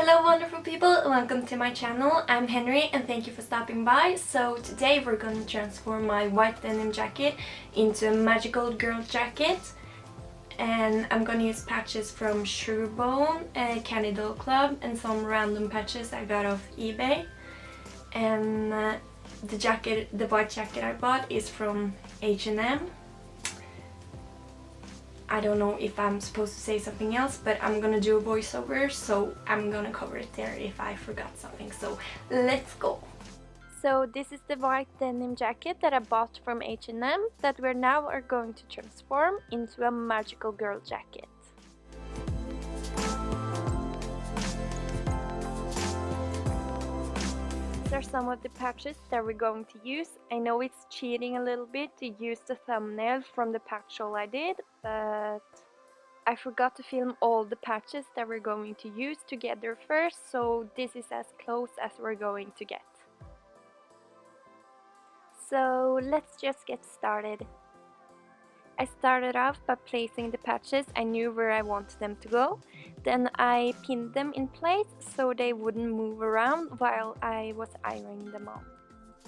Hello wonderful people, welcome to my channel. I'm Henry and thank you for stopping by. So today we're going to transform my white denim jacket into a magical girl jacket. And I'm going to use patches from Sugarbone, Candy Doll Club and some random patches I got off eBay. And the white jacket I bought is from H&M. I don't know if I'm supposed to say something else, but I'm gonna do a voiceover, so I'm gonna cover it there if I forgot something. So let's go! So this is the white denim jacket that I bought from H&M that we now are going to transform into a magical girl jacket. These are some of the patches that we're going to use. I know it's cheating a little bit to use the thumbnail from the patch haul I did, but I forgot to film all the patches that we're going to use together first, so this is as close as we're going to get. So let's just get started. I started off by placing the patches I knew where I wanted them to go. Then I pinned them in place so they wouldn't move around while I was ironing them on.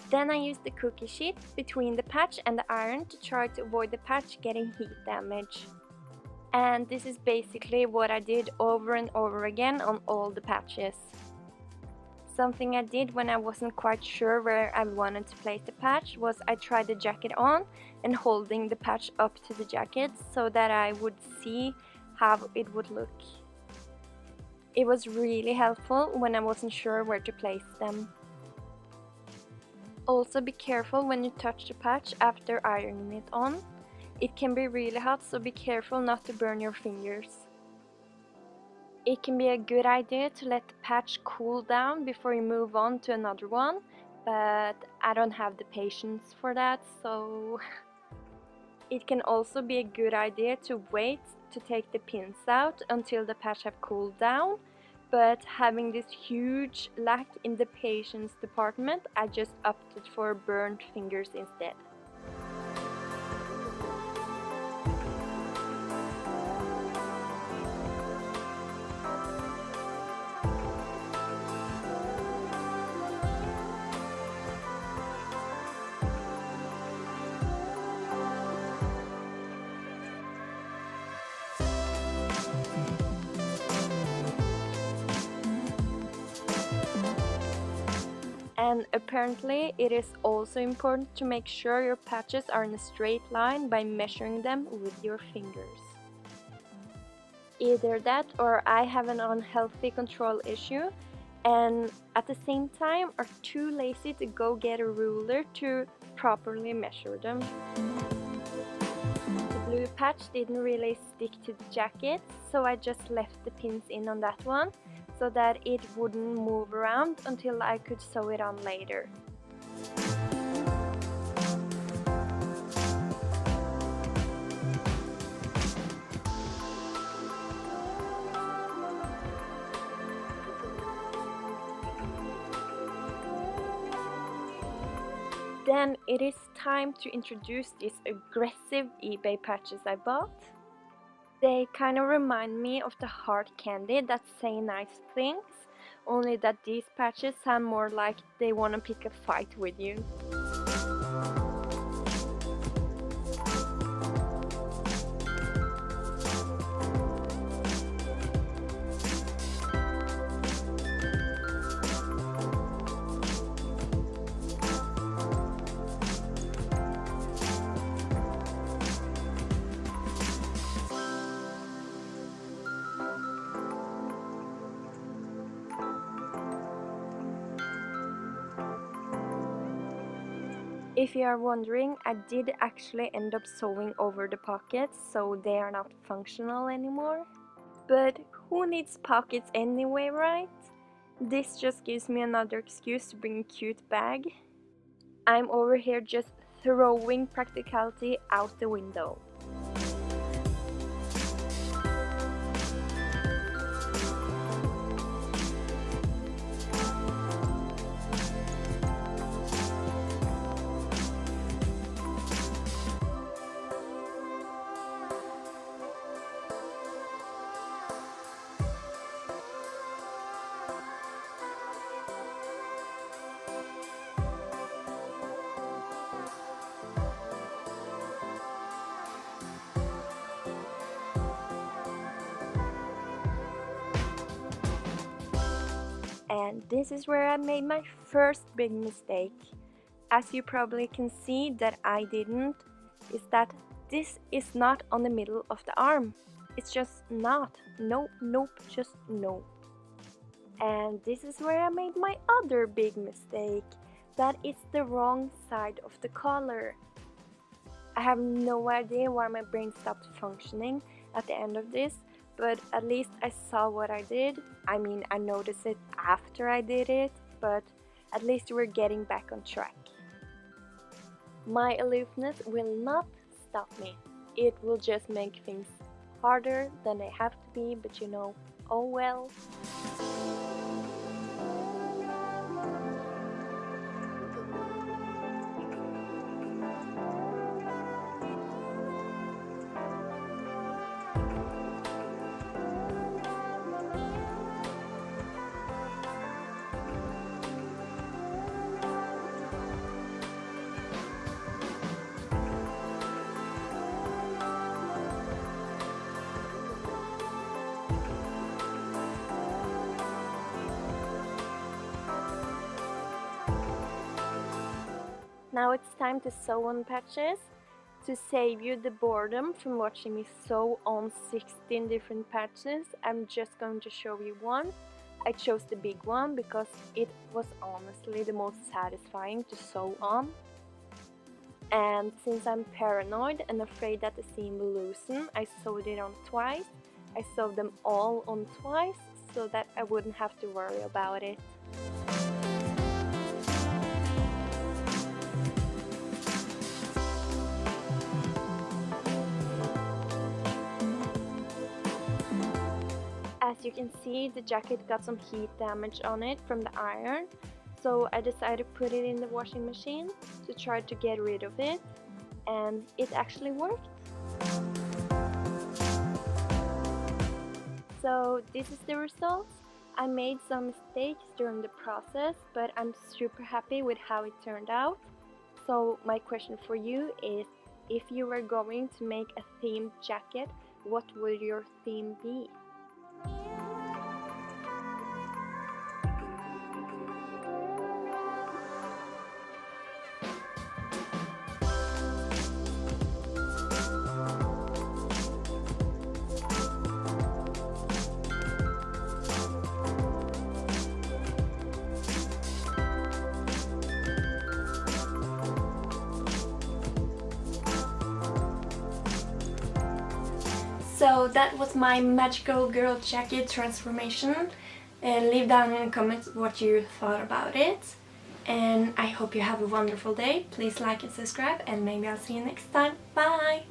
Then I used the cookie sheet between the patch and the iron to try to avoid the patch getting heat damage. And this is basically what I did over and over again on all the patches. Something I did when I wasn't quite sure where I wanted to place the patch was I tried the jacket on and holding the patch up to the jacket so that I would see how it would look. It was really helpful when I wasn't sure where to place them. Also be careful when you touch the patch after ironing it on. It can be really hot, so be careful not to burn your fingers. It can be a good idea to let the patch cool down before you move on to another one, but I don't have the patience for that, so it can also be a good idea to wait to take the pins out until the patch have cooled down, but having this huge lack in the patience department, I just opted for burnt fingers instead. And apparently it is also important to make sure your patches are in a straight line by measuring them with your fingers. Either that or I have an unhealthy control issue and at the same time are too lazy to go get a ruler to properly measure them. The blue patch didn't really stick to the jacket, so I just left the pins in on that one, so that it wouldn't move around until I could sew it on later. Then it is time to introduce these aggressive eBay patches I bought. They kind of remind me of the hard candy that say nice things, only that these patches sound more like they want to pick a fight with you. If you are wondering, I did actually end up sewing over the pockets, so they are not functional anymore. But who needs pockets anyway, right? This just gives me another excuse to bring a cute bag. I'm over here just throwing practicality out the window. this is where I made my first big mistake. As you probably can see that I didn't, is that this is not on the middle of the arm. It's just not. No, nope, just no. And this is where I made my other big mistake, that it's the wrong side of the collar. I have no idea why my brain stopped functioning at the end of this, but at least I saw what I did. I mean, I noticed it after I did it, but at least we're getting back on track. My aloofness will not stop me. It will just make things harder than they have to be, but you know, oh well. Now it's time to sew on patches. To save you the boredom from watching me sew on 16 different patches, I'm just going to show you one. I chose the big one because it was honestly the most satisfying to sew on. And since I'm paranoid and afraid that the seam will loosen, I sewed it on twice. I sewed them all on twice so that I wouldn't have to worry about it. As you can see, the jacket got some heat damage on it from the iron, so I decided to put it in the washing machine to try to get rid of it, and it actually worked. So this is the result. I made some mistakes during the process, but I'm super happy with how it turned out. So my question for you is, if you were going to make a themed jacket, what would your theme be? So that was my magical girl jacket transformation. Leave down in the comments what you thought about it. And I hope you have a wonderful day. Please like and subscribe, and maybe I'll see you next time. Bye!